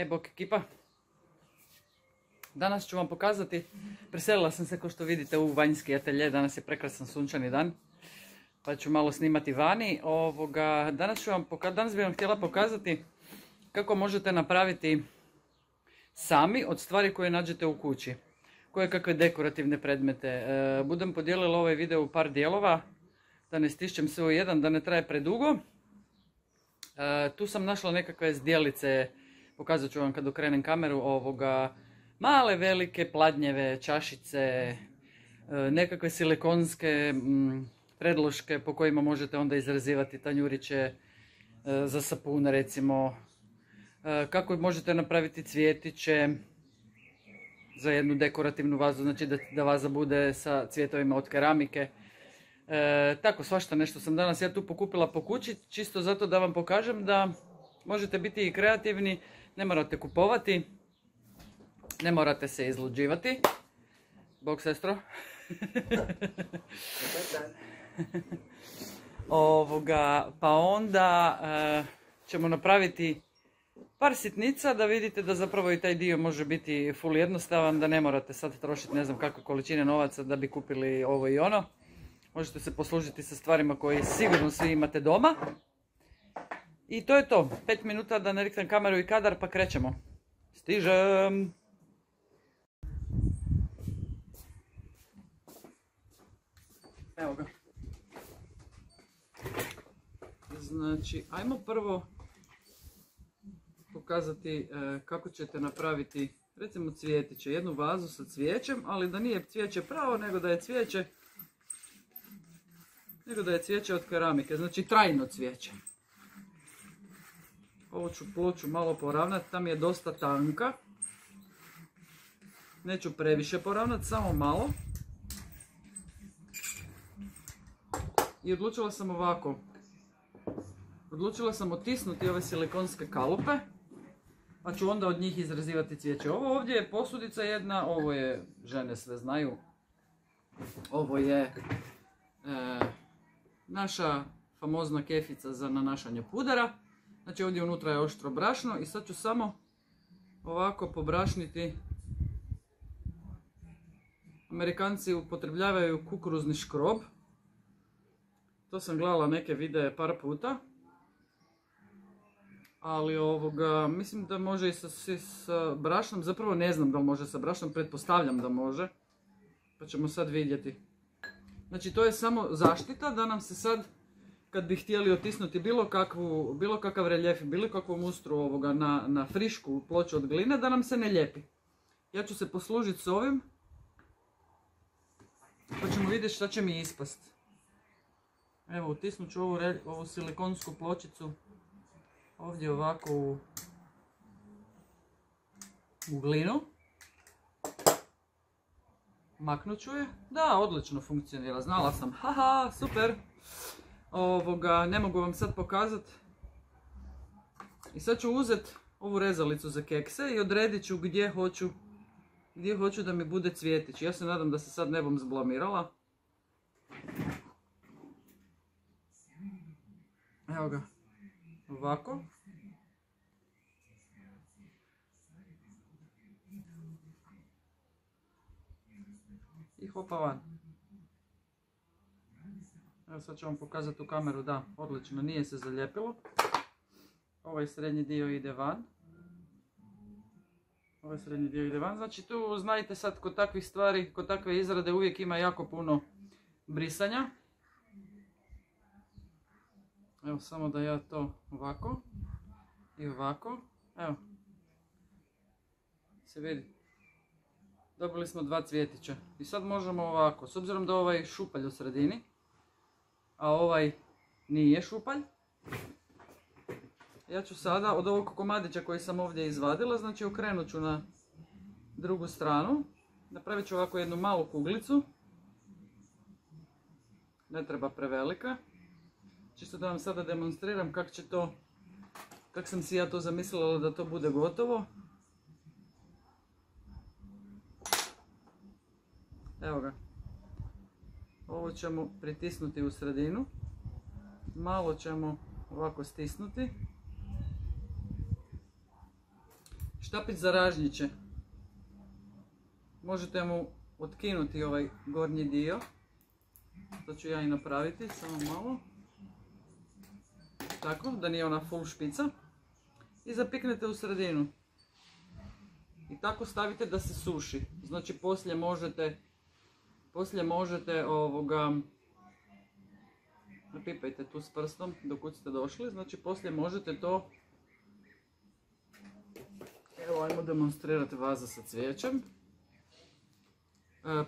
Bok ekipa. Danas ću vam pokazati, preselila sam se kao što vidite u vanjski atelje, danas je prekrasan sunčani dan, pa ću malo snimati vani. Danas bih vam htjela pokazati kako možete napraviti sami od stvari koje nađete u kući. Koje kakve dekorativne predmete. Budem podijelila ovaj video u par dijelova, da ne stišćem sve u jedan, da ne traje predugo. Tu sam našla nekakve zdjelice, pokazat ću vam kad okrenem kameru, male, velike, pladnjeve, čašice, nekakve silikonske predloške po kojima možete onda izrazivati tanjuriće za sapun recimo. Kako možete napraviti cvjetiće za jednu dekorativnu vazu, znači da vaza bude sa cvjetovima od keramike. Tako, svašta nešto sam danas ja tu pokupila po kući, čisto zato da vam pokažem da možete biti i kreativni, ne morate kupovati, ne morate se izluđivati. Bog sestro. Pa onda ćemo napraviti par sitnica da vidite da zapravo i taj dio može biti full jednostavan, da ne morate sad trošiti ne znam kakve količine novaca da bi kupili ovo i ono. Možete se poslužiti sa stvarima koje sigurno svi imate doma. I to je to. 5 minuta da nariknem kameru i kadar pa krećemo. Stižem! Evo ga. Znači, ajmo prvo pokazati kako ćete napraviti recimo cvjetiće. Jednu vazu sa cvijećem, ali da nije cvijeće pravo, nego da je cvijeće od keramike, znači trajno cvijeće. Ovo ću ploču malo poravnati, tam je dosta tanka. Neću previše poravnati, samo malo. I odlučila sam ovako. Odlučila sam otisnuti ove silikonske kalupe, pa ću onda od njih izrazivati cvijeće. Ovo ovdje je posudica jedna, ovo je, žene sve znaju, ovo je naša famozna kefica za nanašanje pudara. Znači ovdje unutra je oštro brašno i sad ću samo ovako pobrašniti. Amerikanci upotrebljavaju kukuruzni škrob. To sam gledala neke videe par puta. Ali mislim da može i sa brašnom, zapravo ne znam da li može sa brašnom, pretpostavljam da može. Pa ćemo sad vidjeti. Znači to je samo zaštita da nam se sad, kad bi htjeli otisnuti bilo kakav reljef, bilo kakvu mustru na frišku ploču od gline, da nam se ne lijepi. Ja ću se poslužiti s ovim, pa ćemo vidjeti šta će mi ispast. Evo, utisnut ću ovu silikonsku pločicu ovdje ovako u glinu. Maknut ću je. Da, odlično funkcionira, znala sam. Haha, super. Ne mogu vam sad pokazati. I sad ću uzeti ovu rezalicu za kekse i odredit ću gdje hoću da mi bude cvjetić. Ja se nadam da se sad ne bom zblamirala. Evo ga. Ovako. I hopa van. Evo sad ću vam pokazati u kameru, da, odlično, nije se zalijepilo. Ovaj srednji dio ide van. Znači tu znajte sad kod takvih stvari, kod takve izrade uvijek ima jako puno brisanja. Evo samo da ja to ovako i ovako, evo, se vidi. Dobili smo dva cvjetića i sad možemo ovako, s obzirom da ovaj šupalj u sredini, a ovaj nije šupalj. Ja ću sada od ovog komadića koji sam ovdje izvadila, znači okrenut ću na drugu stranu. Napravit ću ovako jednu malu kuglicu. Ne treba prevelika. Čisto da vam sada demonstriram kako sam si ja to zamislila da to bude gotovo. Evo ga. Ovo ćemo pritisnuti u sredinu. Malo ćemo ovako stisnuti. Štapić za ražnjiće. Možete mu otkinuti ovaj gornji dio. To ću ja i napraviti, samo malo. Tako, da nije ona full špica. I zapiknete u sredinu. I tako stavite da se suši. Znači poslije možete napipajte tu s prstom dok ste došli. Znači poslije možete to, evo ajmo demonstrirati vaza sa cvijećem.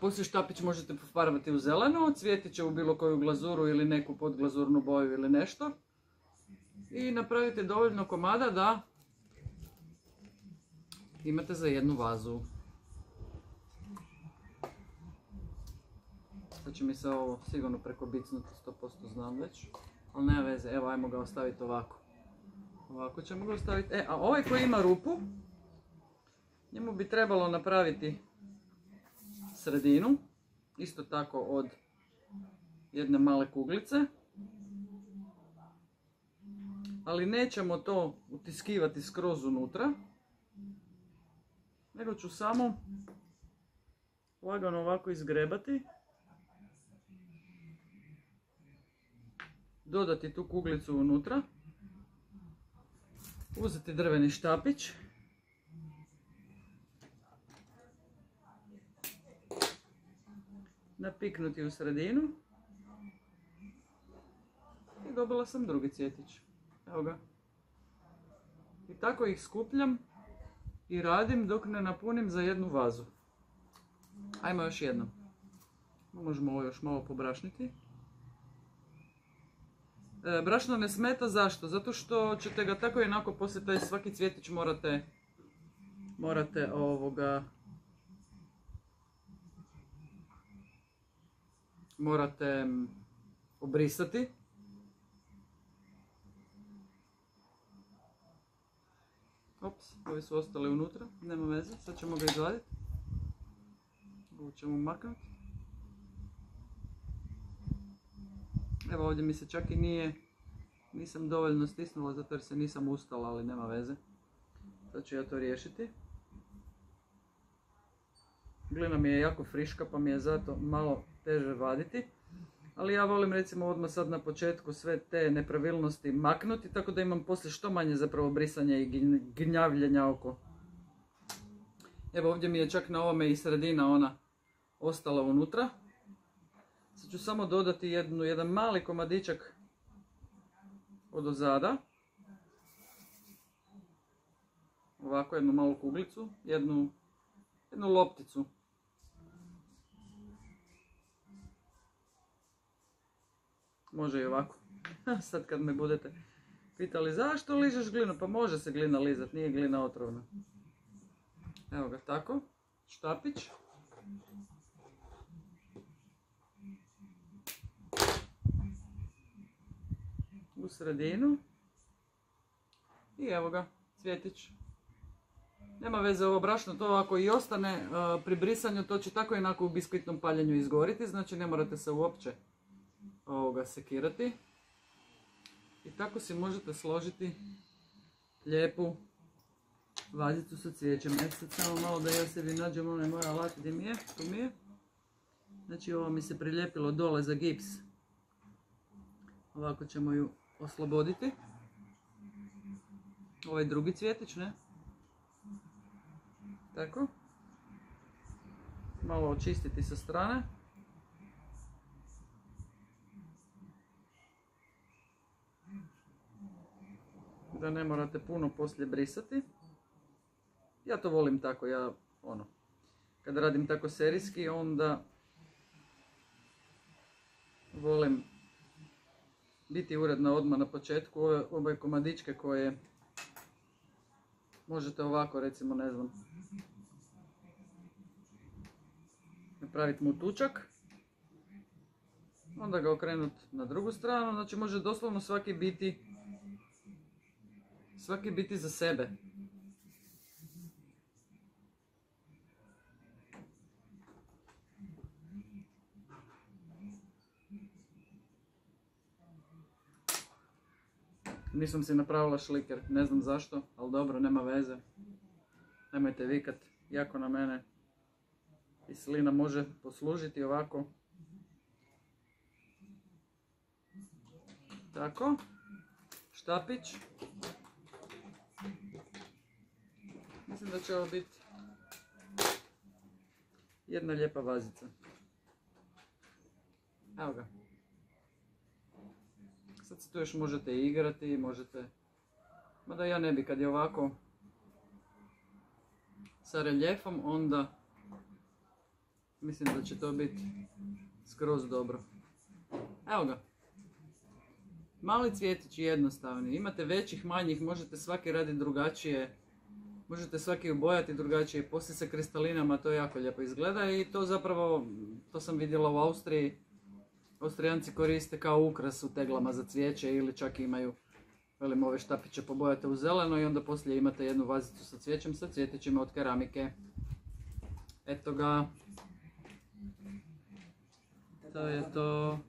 Poslije štapić možete pofarbati u zeleno, cvjetiće u bilo koju glazuru ili neku podglazurnu boju ili nešto. I napravite dovoljno komada da imate za jednu vazu. Sad će mi se ovo sigurno preko bicnuti, 100% znam već. Ali nema veze, evo ajmo ga ostaviti ovako. Ovako ćemo ga ostaviti. A ovaj koji ima rupu, njemu bi trebalo napraviti sredinu. Isto tako od jedne male kuglice. Ali nećemo to utiskivati skroz unutra. Nego ću samo lagano ovako izgrebati. Dodati tu kuglicu unutra. Uzeti drveni štapić. Napiknuti u sredinu. I dobila sam drugi cvjetić. Evo ga. I tako ih skupljam i radim dok ne napunim za jednu vazu. Ajmo još jednom. Možemo ovo još malo pobrašniti. Brašno ne smeta, zašto? Zato što ćete ga tako i onako poslije taj svaki cvjetić morate obrisati. Ops, ovi su ostali unutra, nema veze, sad ćemo ga izvaditi. Ovo ćemo maknuti. Evo ovdje mi se čak i nisam dovoljno stisnula zato jer se nisam ustala, ali nema veze. Sad ću ja to riješiti. Glina mi je jako friška pa mi je zato malo teže vaditi. Ali ja volim recimo odmah sad na početku sve te nepravilnosti maknuti, tako da imam poslije što manje zapravo brisanja i gnjavljenja oko. Evo ovdje mi je čak na ovome i sredina ona ostala unutra. Sad ću samo dodati jedan mali komadičak od ozada. Ovako jednu malu kuglicu, jednu lopticu. Može i ovako. Sad kad me budete pitali zašto ližeš glinu, pa može se glina lizati, nije glina otrovna. Evo ga tako, štapić. U sredinu. I evo ga, cvjetić. Nema veze ovo brašno, to ako i ostane pri brisanju, to će tako jednako u biskvitnom paljenju izgoriti, znači ne morate se uopće sekirati. I tako si možete složiti lijepu vazicu sa cvijećem. Sad samo malo da ja sebi nađem onaj moj alat gdje mi je, tu mi je. Znači ovo mi se prilijepilo dole za gips. Ovako ćemo ju osloboditi. Ovaj drugi cvjetić, ne? Tako. Malo očistiti sa strane. Da ne morate puno poslije brisati. Ja to volim tako, kad radim tako serijski, onda volim biti uredna odmah na početku. Ove komadičke koje možete ovako, recimo, ne znam, napraviti mutučak, onda ga okrenuti na drugu stranu, znači može doslovno svaki biti za sebe. Nisam si napravila šliker, ne znam zašto, ali dobro, nema veze. Nemojte vikat jako na mene. I slina može poslužiti ovako. Tako. Štapić. Mislim da će ovo biti jedna lijepa vazica. Evo ga. Sad se tu još možete igrati, možete... Mada ja ne bi, kad je ovako sa reljefom, onda mislim da će to biti skroz dobro. Evo ga. Mali cvjetići jednostavni. Imate većih, manjih, možete svaki raditi drugačije. Možete svaki obojati drugačije. Poslije sa kristalinama to jako lijepo izgleda i to zapravo, to sam vidjela u Austriji. Austrijanci koriste kao ukras u teglama za cvijeće ili čak imaju, velim, ove štapiće pobojate u zeleno i onda poslije imate jednu vazicu sa cvijećem, sa cvjetićima od keramike. Eto ga. To je to.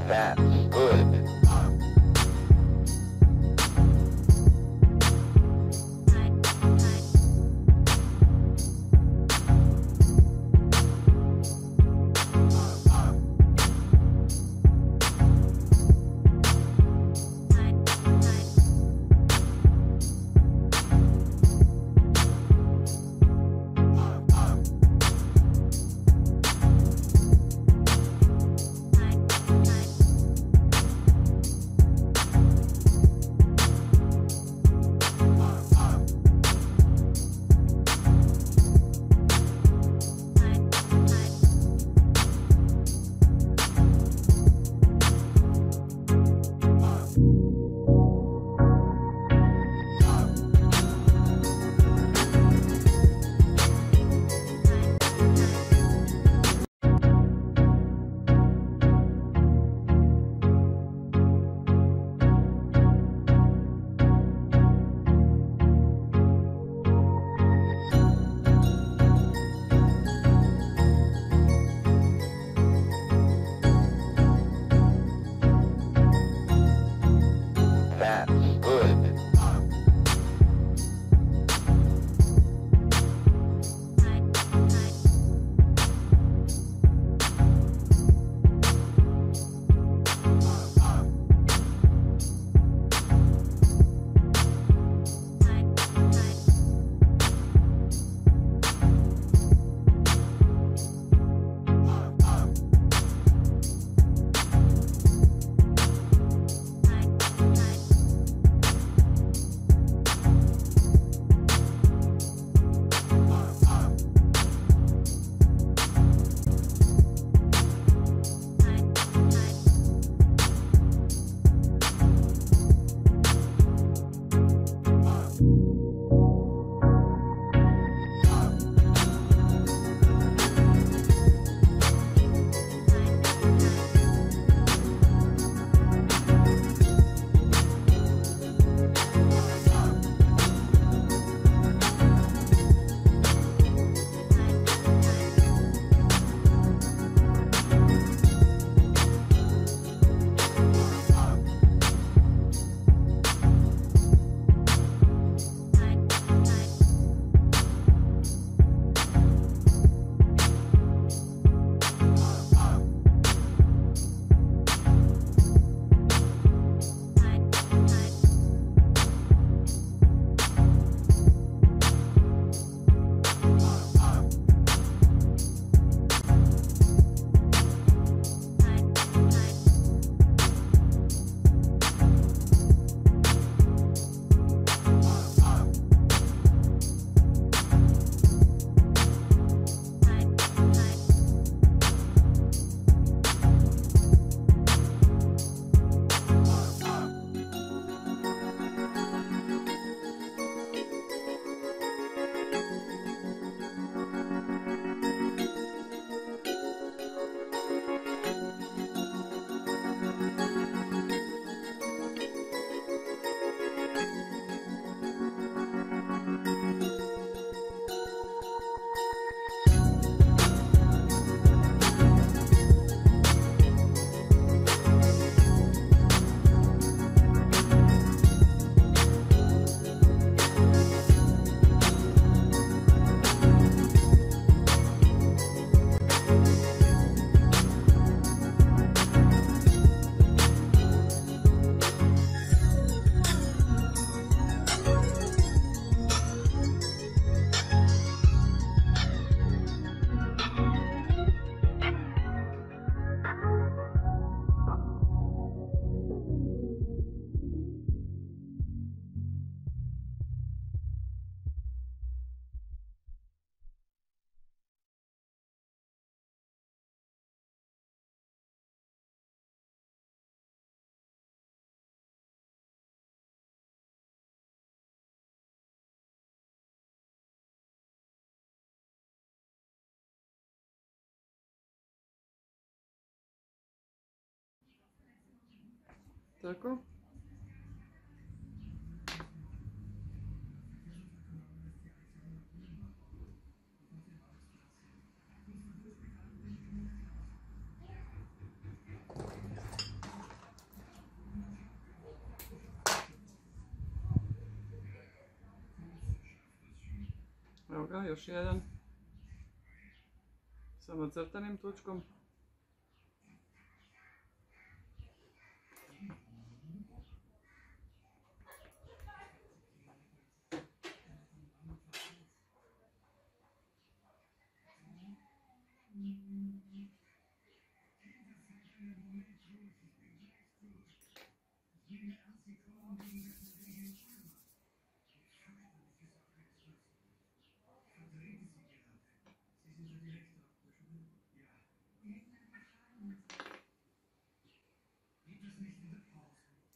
That's good. Tako. Evo ga, još jedan. Samo crtanim tučkom.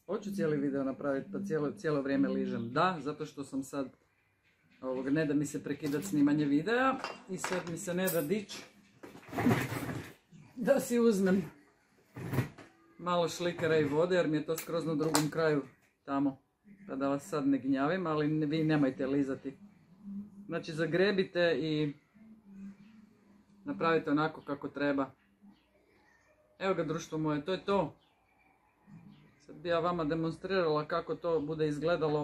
Hoću cijeli video napraviti pa cijelo vrijeme ližem. Da, zato što sam sad, ne da mi se prekidat snimanje videa i sad mi se ne da dić da si uzmem malo šlikera i vode jer mi je to skroz na drugom kraju tamo. Pa da vas sad ne gnjavim, ali vi nemojte lizati. Znači zagrebite i napravite onako kako treba. Evo ga društvo moje, to je to. Sad bi ja vama demonstrirala kako to bude izgledalo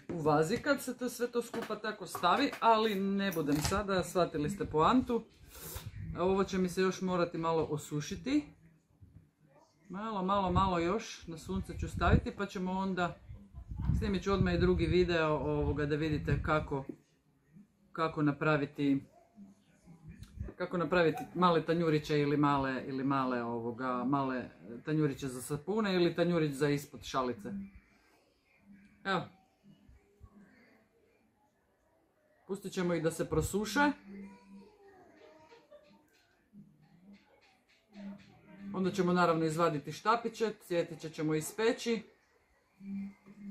u vazi kad se to sve to skupa tako stavi, ali ne budem sada, shvatili ste poantu. Ovo će mi se još morati malo osušiti. Malo još na sunce ću staviti pa ćemo onda, snimit ću odmah i drugi video da vidite kako napraviti male tanjuriće ili male tanjuriće za sapune ili tanjurić za ispod šalice. Evo. Pustit ćemo ih da se prosuše. Onda ćemo naravno izvaditi štapiće, cvjetiće ćemo ispeći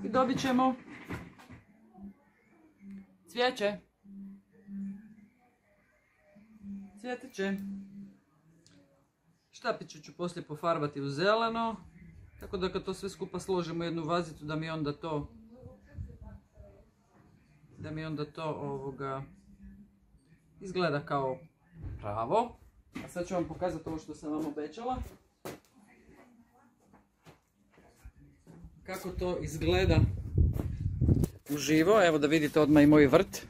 i dobit ćemo cvijeće. Cvjetiće. Štapiće ću poslije pofarbati u zeleno, tako da kad to sve skupa složimo u jednu vazicu da mi onda to izgleda kao pravo. A sad ću vam pokazati ovo što sam vam obećala. Kako to izgleda uživo. Evo da vidite odmah i moj vrt.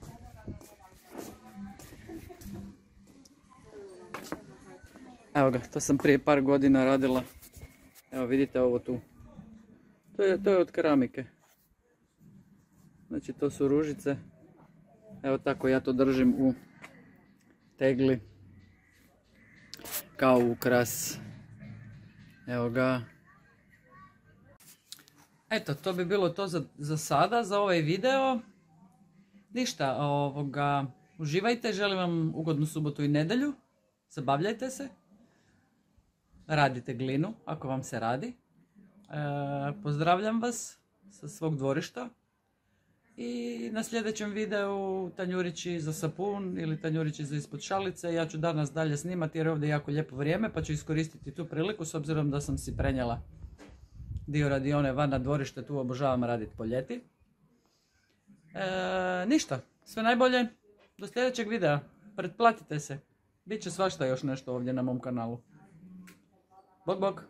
Evo ga, to sam prije par godina radila. Evo vidite ovo tu. To je od keramike. Znači to su ružice. Evo tako ja to držim u tegli. Kao ukras. Evo ga. Eto, to bi bilo to za sada, za ovaj video. Ništa, uživajte, želim vam ugodnu subotu i nedjelju. Zabavljajte se. Radite glinu, ako vam se radi. Pozdravljam vas sa svog dvorišta. I na sljedećem videu tanjurići za sapun ili tanjurići za ispod šalice. Ja ću danas dalje snimati jer je ovdje jako lijepo vrijeme pa ću iskoristiti tu priliku s obzirom da sam si prenijela dio radione van na dvorište, tu obožavam raditi po ljeti. Ništa, sve najbolje, do sljedećeg videa, pretplatite se, bit će svašta još nešto ovdje na mom kanalu. Bok bok!